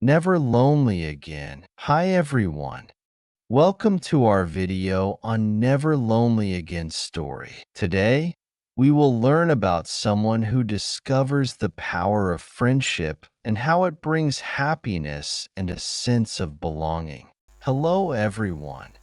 Never lonely again. Hi everyone. Welcome to our video on Never Lonely Again story. Today, we will learn about someone who discovers the power of friendship and how it brings happiness and a sense of belonging. Hello everyone.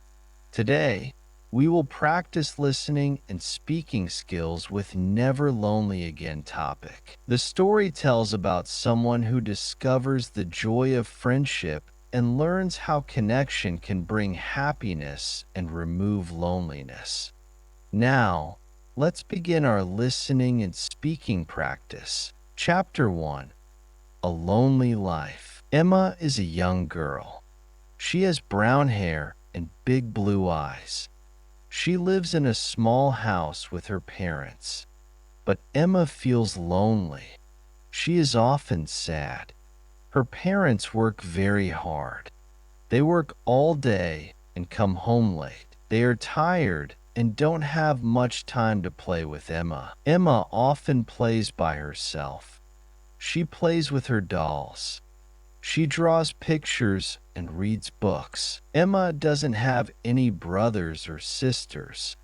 Today, we will practice listening and speaking skills with Never Lonely Again topic. The story tells about someone who discovers the joy of friendship and learns how connection can bring happiness and remove loneliness. Now, let's begin our listening and speaking practice. Chapter 1: A Lonely Life. Emma is a young girl. She has brown hair and big blue eyes. She lives in a small house with her parents. But Emma feels lonely. She is often sad. Her parents work very hard. They work all day and come home late. They are tired and don't have much time to play with Emma. Emma often plays by herself. She plays with her dolls. She draws pictures and reads books. Emma doesn't have any brothers or sisters.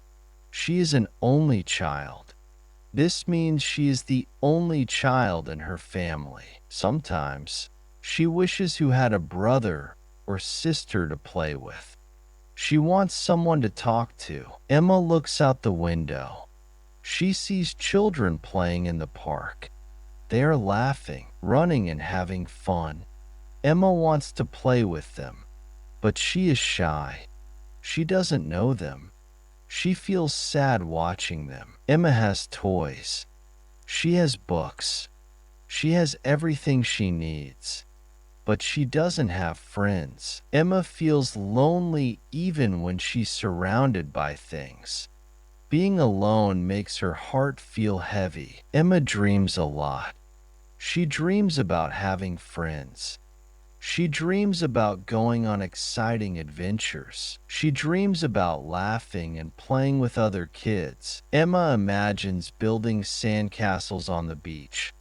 She is an only child. This means she is the only child in her family. Sometimes, she wishes who had a brother or sister to play with. She wants someone to talk to. Emma looks out the window. She sees children playing in the park. They are laughing, running, and having fun. Emma wants to play with them, but she is shy. She doesn't know them. She feels sad watching them. Emma has toys. She has books. She has everything she needs, but she doesn't have friends. Emma feels lonely even when she's surrounded by things. Being alone makes her heart feel heavy. Emma dreams a lot. She dreams about having friends. She dreams about going on exciting adventures. She dreams about laughing and playing with other kids. Emma imagines building sandcastles on the beach,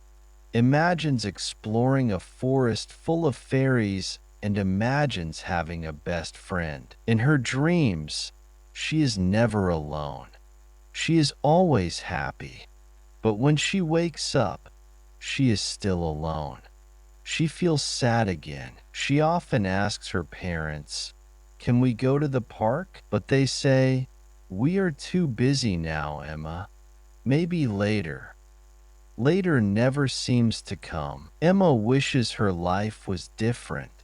imagines exploring a forest full of fairies, and imagines having a best friend. In her dreams, she is never alone. She is always happy. But when she wakes up, she is still alone. She feels sad again. She often asks her parents, "Can we go to the park?" But they say, "We are too busy now, Emma. Maybe later." Later never seems to come. Emma wishes her life was different.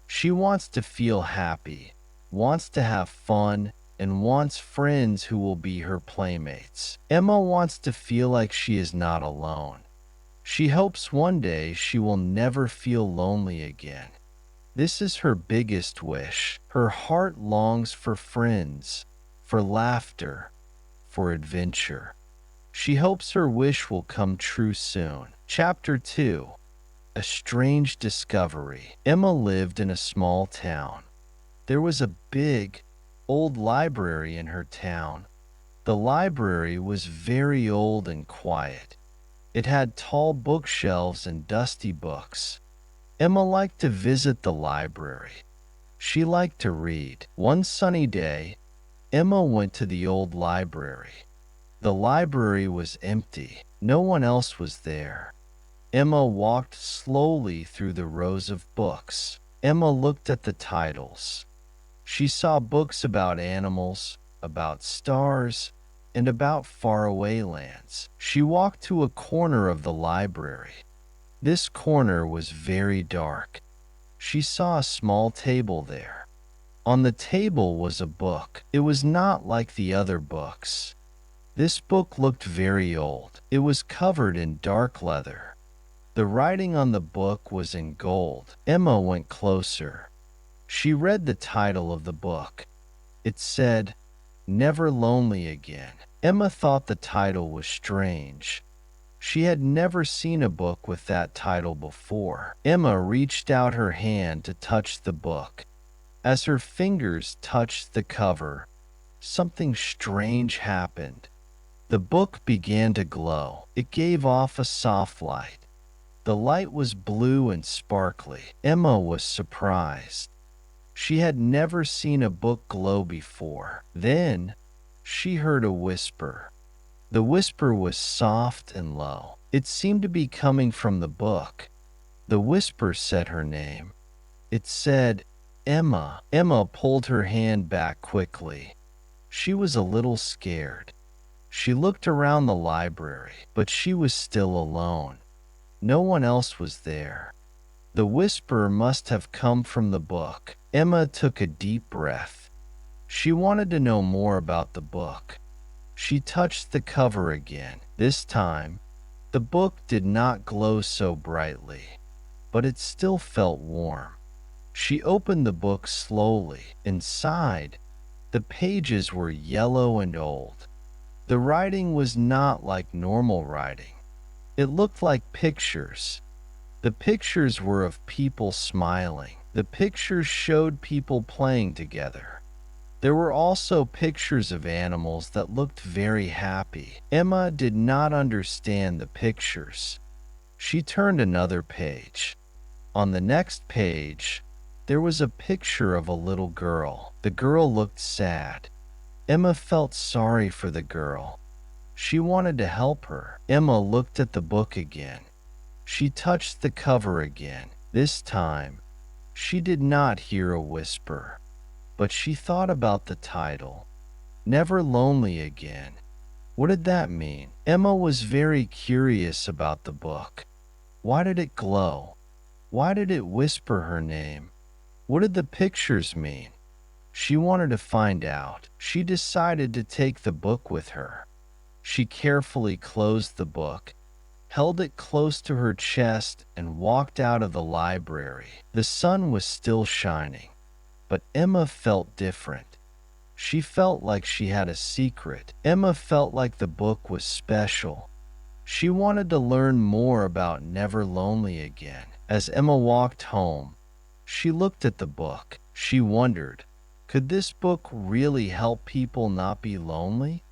She wants to feel happy, wants to have fun, and wants friends who will be her playmates. Emma wants to feel like she is not alone. She hopes one day she will never feel lonely again. This is her biggest wish. Her heart longs for friends, for laughter, for adventure. She hopes her wish will come true soon. Chapter 2: A Strange Discovery. Emma lived in a small town. There was a big, old library in her town. The library was very old and quiet. It had tall bookshelves and dusty books. Emma liked to visit the library. She liked to read. One sunny day, Emma went to the old library. The library was empty. No one else was there. Emma walked slowly through the rows of books. Emma looked at the titles. She saw books about animals, about stars, and about faraway lands. She walked to a corner of the library. This corner was very dark. She saw a small table there. On the table was a book. It was not like the other books. This book looked very old. It was covered in dark leather. The writing on the book was in gold. Emma went closer. She read the title of the book. It said, "Never Lonely Again." Emma thought the title was strange. She had never seen a book with that title before. Emma reached out her hand to touch the book. As her fingers touched the cover, something strange happened. The book began to glow. It gave off a soft light. The light was blue and sparkly. Emma was surprised. She had never seen a book glow before. Then she heard a whisper. The whisper was soft and low. It seemed to be coming from the book. The whisper said her name. It said, Emma. Emma pulled her hand back quickly. She was a little scared. She looked around the library, but she was still alone. No one else was there. The whisper must have come from the book. Emma took a deep breath. She wanted to know more about the book. She touched the cover again. This time, the book did not glow so brightly, but it still felt warm. She opened the book slowly. Inside, the pages were yellow and old. The writing was not like normal writing. It looked like pictures. The pictures were of people smiling. The pictures showed people playing together. There were also pictures of animals that looked very happy. Emma did not understand the pictures. She turned another page. On the next page, there was a picture of a little girl. The girl looked sad. Emma felt sorry for the girl. She wanted to help her. Emma looked at the book again. She touched the cover again. This time, she did not hear a whisper, but she thought about the title, Never Lonely Again. What did that mean? Emma was very curious about the book. Why did it glow? Why did it whisper her name? What did the pictures mean? She wanted to find out. She decided to take the book with her. She carefully closed the book, held it close to her chest, and walked out of the library. The sun was still shining, but Emma felt different. She felt like she had a secret. Emma felt like the book was special. She wanted to learn more about Never Lonely Again. As Emma walked home, she looked at the book. She wondered, could this book really help people not be lonely?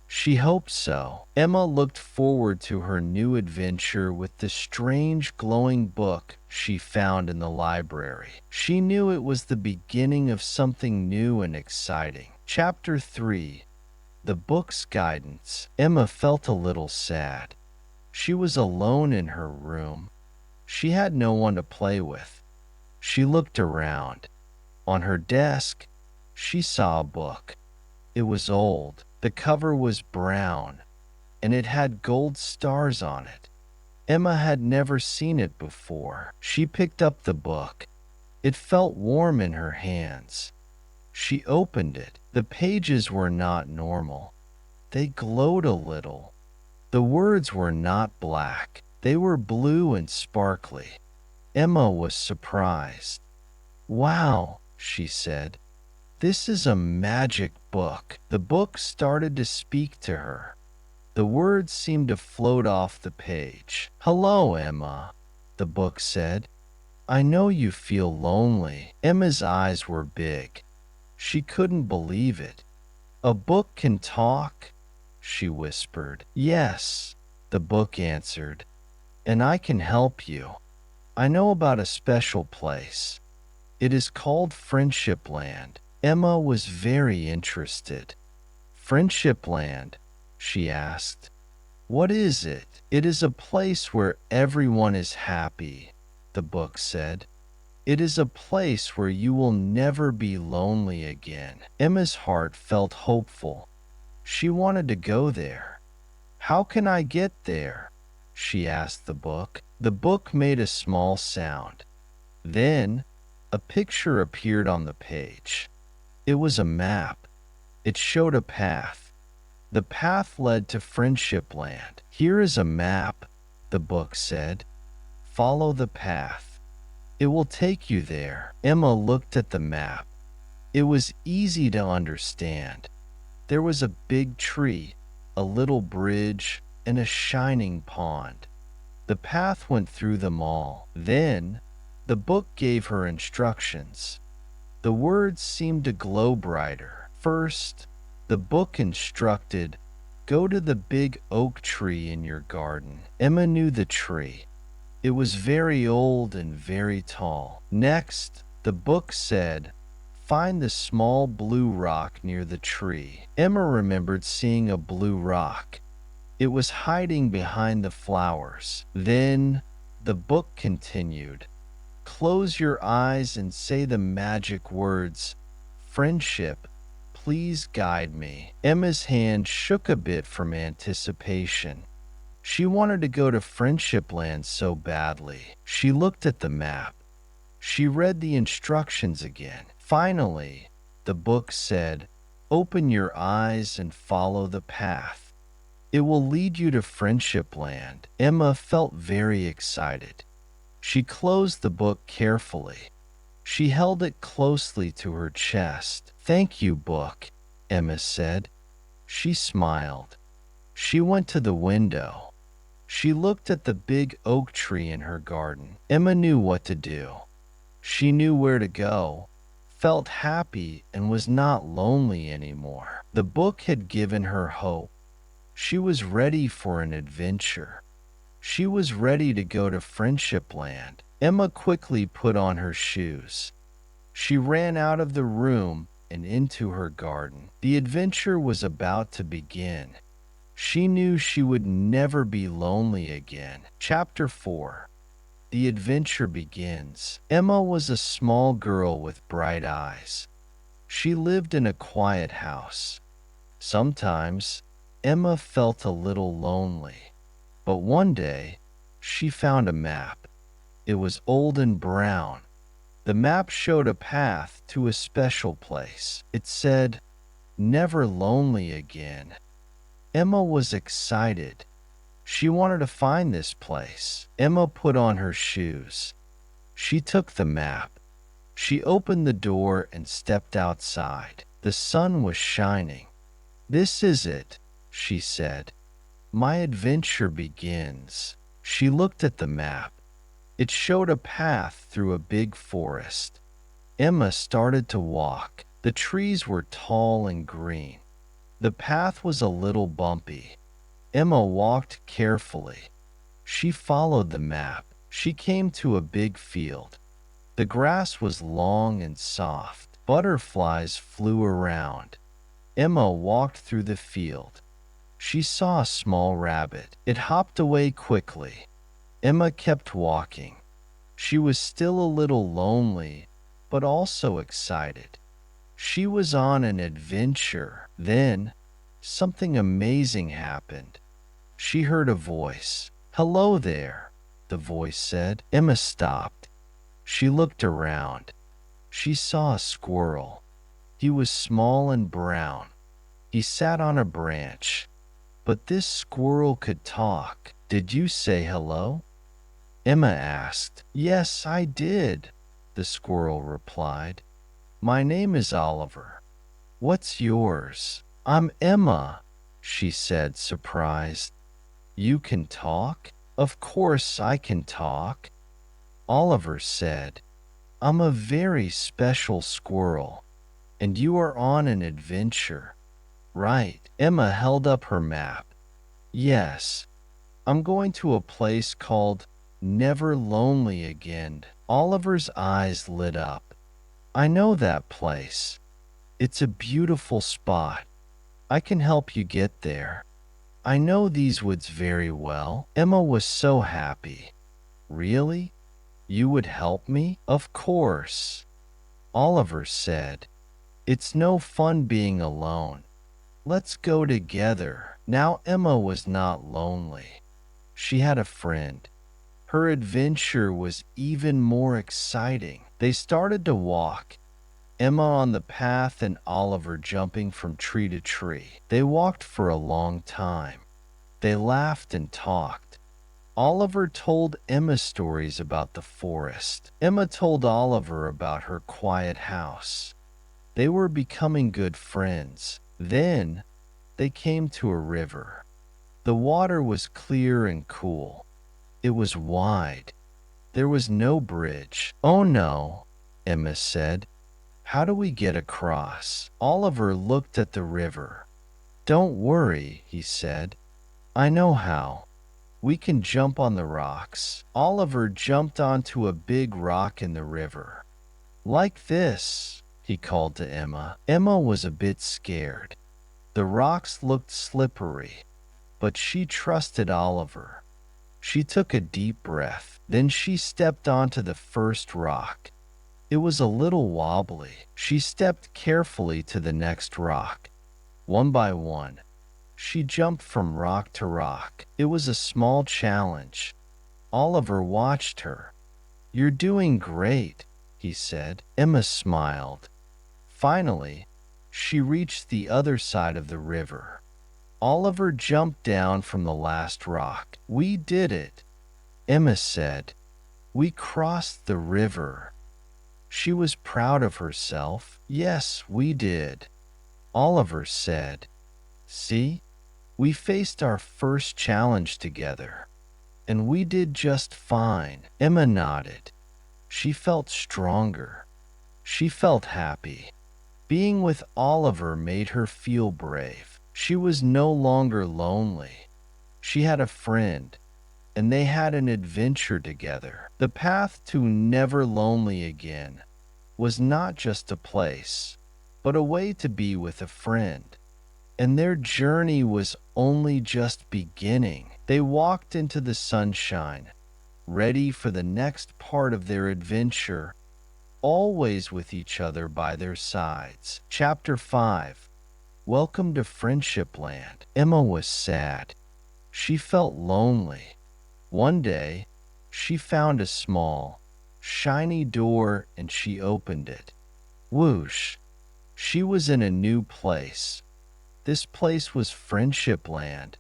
She hoped so. Emma looked forward to her new adventure with the strange glowing book she found in the library. She knew it was the beginning of something new and exciting. Chapter 3. The Book's Guidance. Emma felt a little sad. She was alone in her room. She had no one to play with. She looked around. On her desk, she saw a book. It was old. The cover was brown, and it had gold stars on it. Emma had never seen it before. She picked up the book. It felt warm in her hands. She opened it. The pages were not normal. They glowed a little. The words were not black. They were blue and sparkly. Emma was surprised. "Wow," she said. "This is a magic book." The book started to speak to her. The words seemed to float off the page. "Hello, Emma," the book said. "I know you feel lonely." Emma's eyes were big. She couldn't believe it. "A book can talk?" she whispered. "Yes," the book answered, "and I can help you. I know about a special place. It is called Friendship Land." Emma was very interested. "Friendship Land?" she asked. "What is it?" "It is a place where everyone is happy," the book said. "It is a place where you will never be lonely again." Emma's heart felt hopeful. She wanted to go there. "How can I get there?" she asked the book. The book made a small sound. Then, a picture appeared on the page. It was a map. It showed a path. The path led to Friendship Land. "Here is a map," the book said. "Follow the path. It will take you there." Emma looked at the map. It was easy to understand. There was a big tree, a little bridge, and a shining pond. The path went through them all. Then, the book gave her instructions. The words seemed to glow brighter. First, the book instructed, "Go to the big oak tree in your garden." Emma knew the tree. It was very old and very tall. Next, the book said, "Find the small blue rock near the tree." Emma remembered seeing a blue rock. It was hiding behind the flowers. Then the book continued, "Close your eyes and say the magic words, 'Friendship, please guide me.'" Emma's hand shook a bit from anticipation. She wanted to go to Friendship Land so badly. She looked at the map. She read the instructions again. Finally, the book said, "Open your eyes and follow the path. It will lead you to Friendship Land." Emma felt very excited. She closed the book carefully. She held it closely to her chest. "Thank you, book," Emma said. She smiled. She went to the window. She looked at the big oak tree in her garden. Emma knew what to do. She knew where to go, felt happy, and was not lonely anymore. The book had given her hope. She was ready for an adventure. She was ready to go to Friendship Land. Emma quickly put on her shoes. She ran out of the room and into her garden. The adventure was about to begin. She knew she would never be lonely again. Chapter 4. The adventure begins. Emma was a small girl with bright eyes. She lived in a quiet house. Sometimes, Emma felt a little lonely. But one day, she found a map. It was old and brown. The map showed a path to a special place. It said, "Never lonely again." Emma was excited. She wanted to find this place. Emma put on her shoes. She took the map. She opened the door and stepped outside. The sun was shining. "This is it," she said. "My adventure begins." She looked at the map. It showed a path through a big forest. Emma started to walk. The trees were tall and green. The path was a little bumpy. Emma walked carefully. She followed the map. She came to a big field. The grass was long and soft. Butterflies flew around. Emma walked through the field. She saw a small rabbit. It hopped away quickly. Emma kept walking. She was still a little lonely, but also excited. She was on an adventure. Then, something amazing happened. She heard a voice. "Hello there," the voice said. Emma stopped. She looked around. She saw a squirrel. He was small and brown. He sat on a branch. But this squirrel could talk. "Did you say hello?" Emma asked. "Yes, I did," the squirrel replied. "My name is Oliver. What's yours?" "I'm Emma," she said, surprised. "You can talk?" "Of course I can talk," Oliver said. "I'm a very special squirrel, and you are on an adventure, right?" Emma held up her map. "Yes, I'm going to a place called Never Lonely Again." Oliver's eyes lit up. "I know that place. It's a beautiful spot. I can help you get there. I know these woods very well." Emma was so happy. "Really? You would help me?" "Of course," Oliver said. "It's no fun being alone. Let's go together." Now Emma was not lonely. She had a friend. Her adventure was even more exciting. They started to walk, Emma on the path and Oliver jumping from tree to tree. They walked for a long time. They laughed and talked. Oliver told Emma stories about the forest. Emma told Oliver about her quiet house. They were becoming good friends. Then, they came to a river. The water was clear and cool. It was wide. There was no bridge. "Oh no," Emma said. "How do we get across?" Oliver looked at the river. "Don't worry," he said. "I know how. We can jump on the rocks. Oliver jumped onto a big rock in the river. Like this, he called to Emma. Emma was a bit scared. The rocks looked slippery, but she trusted Oliver. She took a deep breath. Then she stepped onto the first rock. It was a little wobbly. She stepped carefully to the next rock. One by one, she jumped from rock to rock. It was a small challenge. Oliver watched her. "You're doing great," he said. Emma smiled. Finally, she reached the other side of the river. Oliver jumped down from the last rock. "We did it," Emma said. "We crossed the river." She was proud of herself. "Yes, we did," Oliver said. "See, we faced our first challenge together, and we did just fine." Emma nodded. She felt stronger. She felt happy. Being with Oliver made her feel brave. She was no longer lonely. She had a friend, and they had an adventure together. The path to Never Lonely Again was not just a place, but a way to be with a friend. And their journey was only just beginning. They walked into the sunshine, ready for the next part of their adventure, always with each other by their sides. Chapter 5. Welcome to Friendship Land. Emma was sad. She felt lonely. One day, she found a small, shiny door and she opened it. Whoosh! She was in a new place. This place was Friendship Land.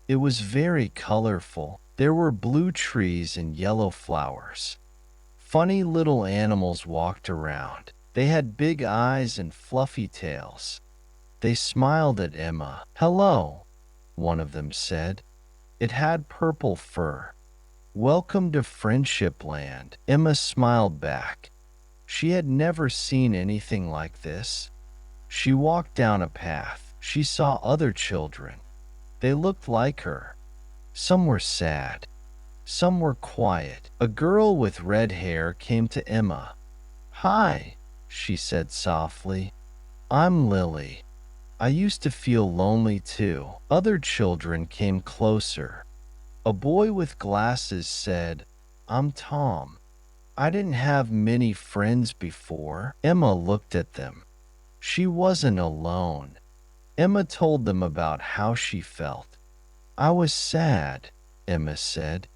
It was very colorful. There were blue trees and yellow flowers. Funny little animals walked around. They had big eyes and fluffy tails. They smiled at Emma. "Hello," one of them said. It had purple fur. "Welcome to Friendship Land." Emma smiled back. She had never seen anything like this. She walked down a path. She saw other children. They looked like her. Some were sad. Some were quiet. A girl with red hair came to Emma. "Hi," she said softly. "I'm Lily. I used to feel lonely too." Other children came closer. A boy with glasses said, "I'm Tom. I didn't have many friends before." Emma looked at them. She wasn't alone. Emma told them about how she felt. "I was sad," Emma said.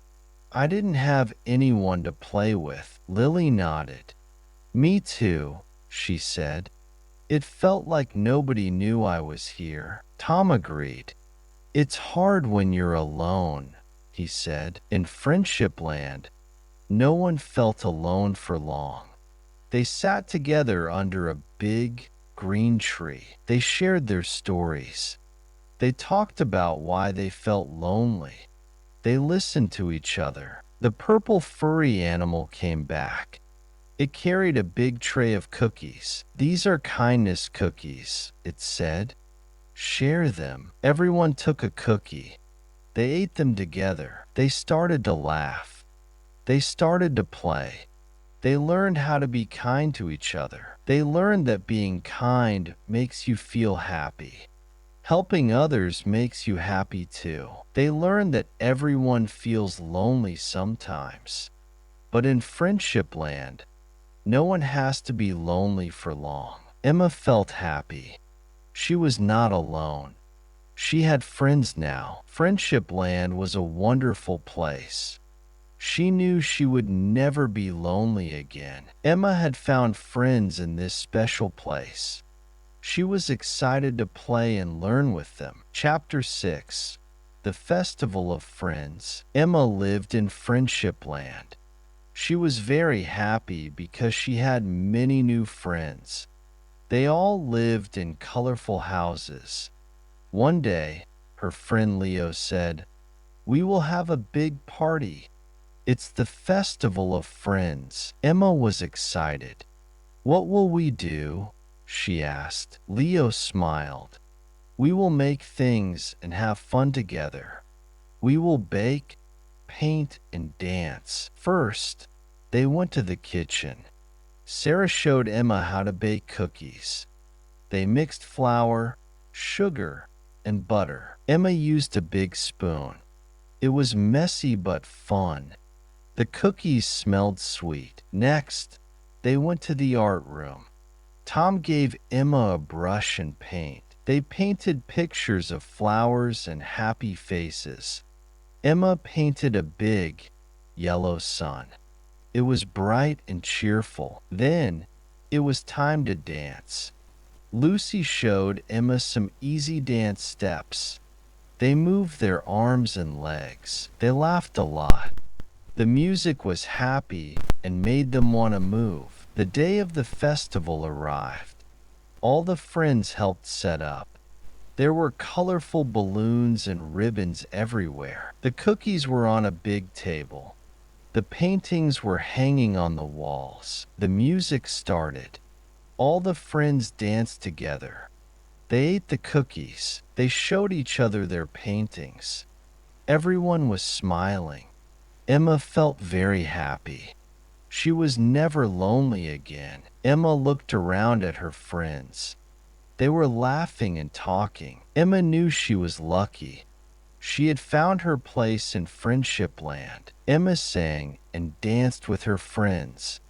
"I didn't have anyone to play with." Lily nodded. "Me too," she said. "It felt like nobody knew I was here." Tom agreed. "It's hard when you're alone," he said. In Friendship Land, no one felt alone for long. They sat together under a big, green tree. They shared their stories. They talked about why they felt lonely. They listened to each other. The purple furry animal came back. It carried a big tray of cookies. "These are kindness cookies," it said. "Share them." Everyone took a cookie. They ate them together. They started to laugh. They started to play. They learned how to be kind to each other. They learned that being kind makes you feel happy. Helping others makes you happy too. They learned that everyone feels lonely sometimes. But in Friendship Land, no one has to be lonely for long. Emma felt happy. She was not alone. She had friends now. Friendship Land was a wonderful place. She knew she would never be lonely again. Emma had found friends in this special place. She was excited to play and learn with them. Chapter 6. The Festival of Friends. Emma lived in Friendship Land. She was very happy because she had many new friends. They all lived in colorful houses. One day, her friend Leo said, "We will have a big party. It's the Festival of Friends." Emma was excited. "What will we do?" she asked. Leo smiled. "We will make things and have fun together. We will bake, paint and dance. First, they went to the kitchen. Sarah showed Emma how to bake cookies. They mixed flour, sugar, and butter. Emma used a big spoon. It was messy but fun. The cookies smelled sweet. Next, they went to the art room. Tom gave Emma a brush and paint. They painted pictures of flowers and happy faces. Emma painted a big, yellow sun. It was bright and cheerful. Then, it was time to dance. Lucy showed Emma some easy dance steps. They moved their arms and legs. They laughed a lot. The music was happy and made them want to move. The day of the festival arrived. All the friends helped set up. There were colorful balloons and ribbons everywhere. The cookies were on a big table. The paintings were hanging on the walls. The music started. All the friends danced together. They ate the cookies. They showed each other their paintings. Everyone was smiling. Emma felt very happy. She was never lonely again. Emma looked around at her friends. They were laughing and talking. Emma knew she was lucky. She had found her place in Friendship Land. Emma sang and danced with her friends.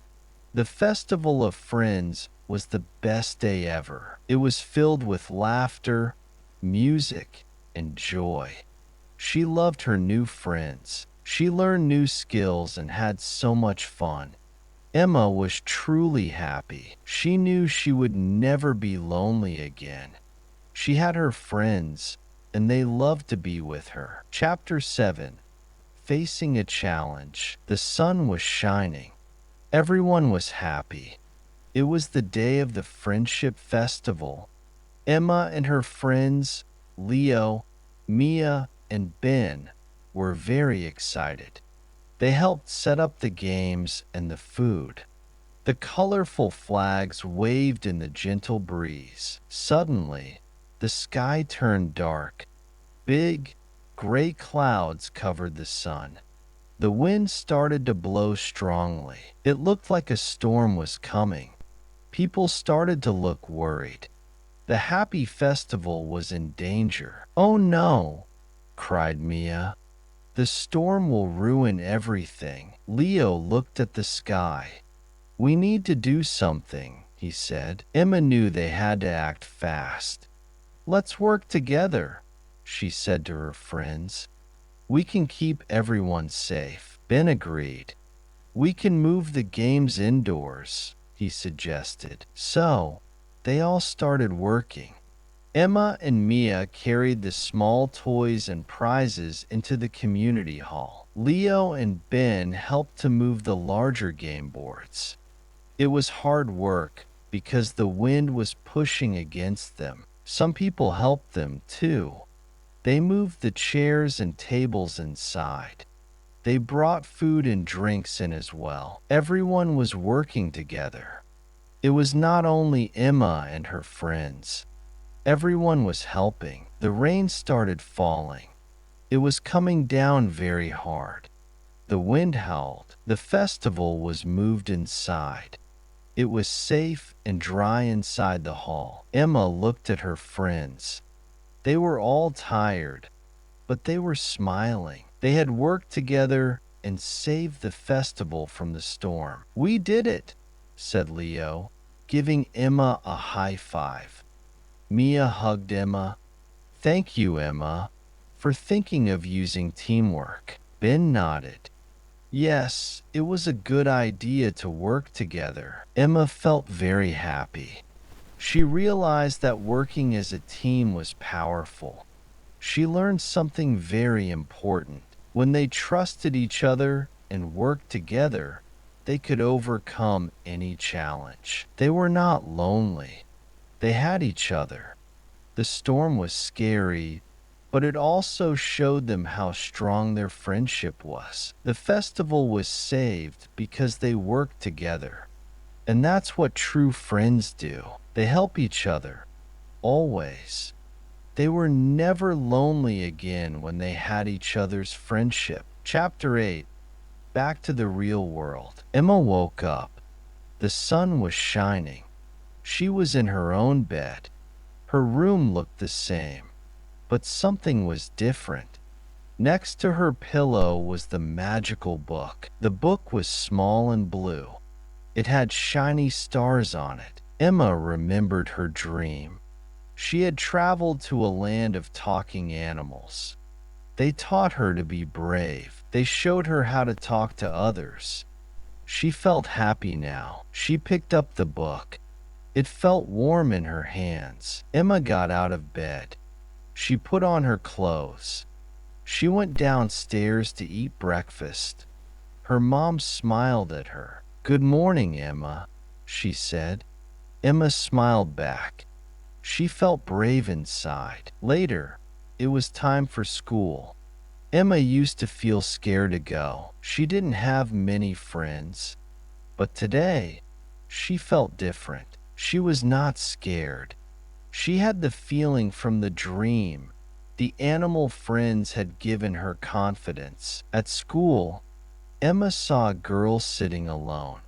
The Festival of Friends was the best day ever. It was filled with laughter, music, and joy. She loved her new friends. She learned new skills and had so much fun. Emma was truly happy. She knew she would never be lonely again. She had her friends, and they loved to be with her. Chapter 7. Facing a Challenge. The sun was shining. Everyone was happy. It was the day of the Friendship Festival. Emma and her friends, Leo, Mia, and Ben, were very excited. They helped set up the games and the food. The colorful flags waved in the gentle breeze. Suddenly, the sky turned dark. Big, gray clouds covered the sun. The wind started to blow strongly. It looked like a storm was coming. People started to look worried. The happy festival was in danger. "Oh no!" cried Mia. "The storm will ruin everything." Leo looked at the sky. "We need to do something," he said. Emma knew they had to act fast. "Let's work together," she said to her friends. "We can keep everyone safe." Ben agreed. "We can move the games indoors," he suggested. So, they all started working. Emma and Mia carried the small toys and prizes into the community hall. Leo and Ben helped to move the larger game boards. It was hard work because the wind was pushing against them. Some people helped them too. They moved the chairs and tables inside. They brought food and drinks in as well. Everyone was working together. It was not only Emma and her friends. Everyone was helping. The rain started falling. It was coming down very hard. The wind howled. The festival was moved inside. It was safe and dry inside the hall. Emma looked at her friends. They were all tired, but they were smiling. They had worked together and saved the festival from the storm. "We did it," said Leo, giving Emma a high five. Mia hugged Emma. "Thank you, Emma, for thinking of using teamwork." Ben nodded. Yes, it was a good idea to work together. Emma felt very happy. She realized that working as a team was powerful. She learned something very important. When they trusted each other and worked together, they could overcome any challenge. They were not lonely. They had each other. The storm was scary, but it also showed them how strong their friendship was. The festival was saved because they worked together. And that's what true friends do. They help each other. Always. They were never lonely again when they had each other's friendship. Chapter 8. Back to the real world. Emma woke up. The sun was shining. She was in her own bed. Her room looked the same, but something was different. Next to her pillow was the magical book. The book was small and blue. It had shiny stars on it. Emma remembered her dream. She had traveled to a land of talking animals. They taught her to be brave. They showed her how to talk to others. She felt happy now. She picked up the book. It felt warm in her hands. Emma got out of bed. She put on her clothes. She went downstairs to eat breakfast. Her mom smiled at her. "Good morning, Emma," she said. Emma smiled back. She felt brave inside. Later, it was time for school. Emma used to feel scared to go. She didn't have many friends. But today, she felt different. She was not scared. She had the feeling from the dream. The animal friends had given her confidence. At school, Emma saw a girl sitting alone.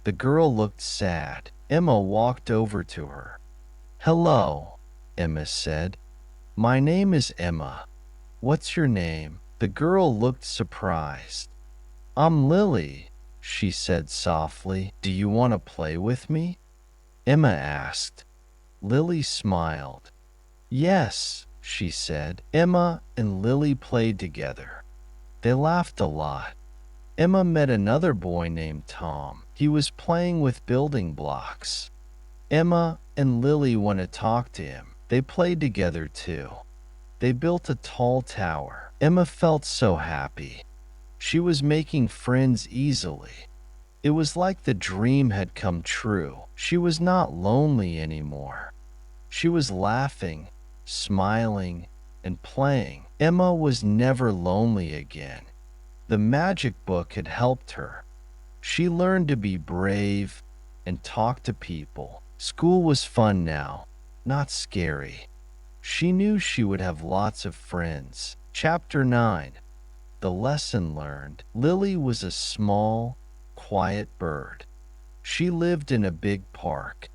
The girl looked sad. Emma walked over to her. "Hello," Emma said. "My name is Emma. What's your name?" The girl looked surprised. "I'm Lily," she said softly. "Do you want to play with me?" Emma asked. Lily smiled. "Yes," she said. Emma and Lily played together. They laughed a lot. Emma met another boy named Tom. He was playing with building blocks. Emma and Lily went to talk to him. They played together too. They built a tall tower. Emma felt so happy. She was making friends easily. It was like the dream had come true. She was not lonely anymore. She was laughing, smiling, and playing. Emma was never lonely again. The magic book had helped her. She learned to be brave and talk to people. School was fun now, not scary. She knew she would have lots of friends. Chapter 9. The lesson learned. Lily was a small, quiet bird. She lived in a big park.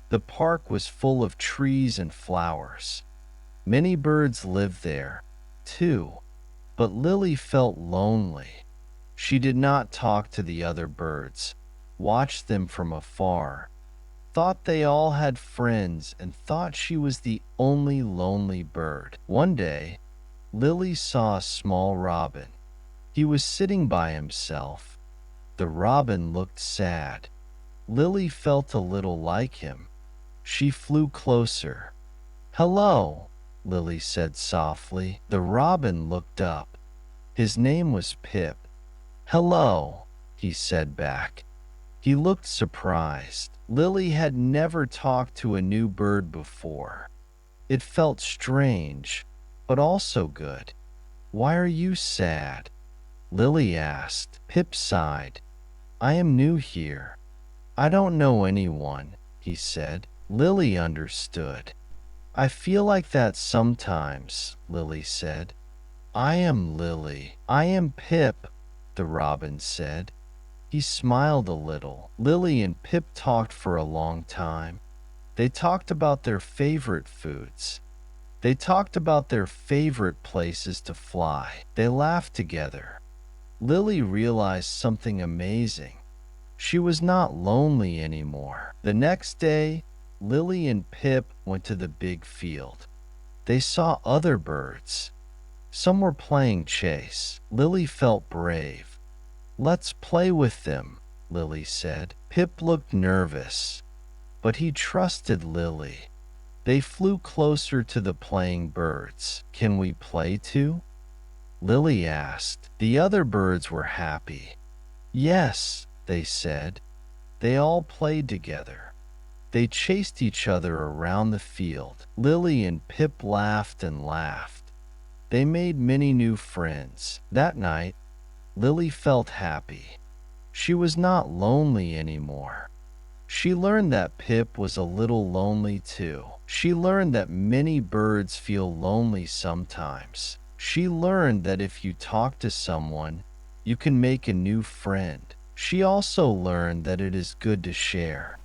The park was full of trees and flowers. Many birds lived there, too, but Lily felt lonely. She did not talk to the other birds, watched them from afar, thought they all had friends, and thought she was the only lonely bird. One day, Lily saw a small robin. He was sitting by himself. The robin looked sad. Lily felt a little like him. She flew closer. "Hello," Lily said softly. The robin looked up. His name was Pip. "Hello," he said back. He looked surprised. Lily had never talked to a new bird before. It felt strange, but also good. "Why are you sad?" Lily asked. Pip sighed. "I am new here. I don't know anyone," he said. Lily understood. "I feel like that sometimes," Lily said. "I am Lily." "I am Pip," the robin said. He smiled a little. Lily and Pip talked for a long time. They talked about their favorite foods. They talked about their favorite places to fly. They laughed together. Lily realized something amazing. She was not lonely anymore. The next day, Lily and Pip went to the big field. They saw other birds. Some were playing chase. Lily felt brave. "Let's play with them," Lily said. Pip looked nervous, but he trusted Lily. They flew closer to the playing birds. "Can we play too?" Lily asked. The other birds were happy. "Yes," they said. They all played together. They chased each other around the field. Lily and Pip laughed and laughed. They made many new friends. That night, Lily felt happy. She was not lonely anymore. She learned that Pip was a little lonely too. She learned that many birds feel lonely sometimes. She learned that if you talk to someone, you can make a new friend. She also learned that it is good to share.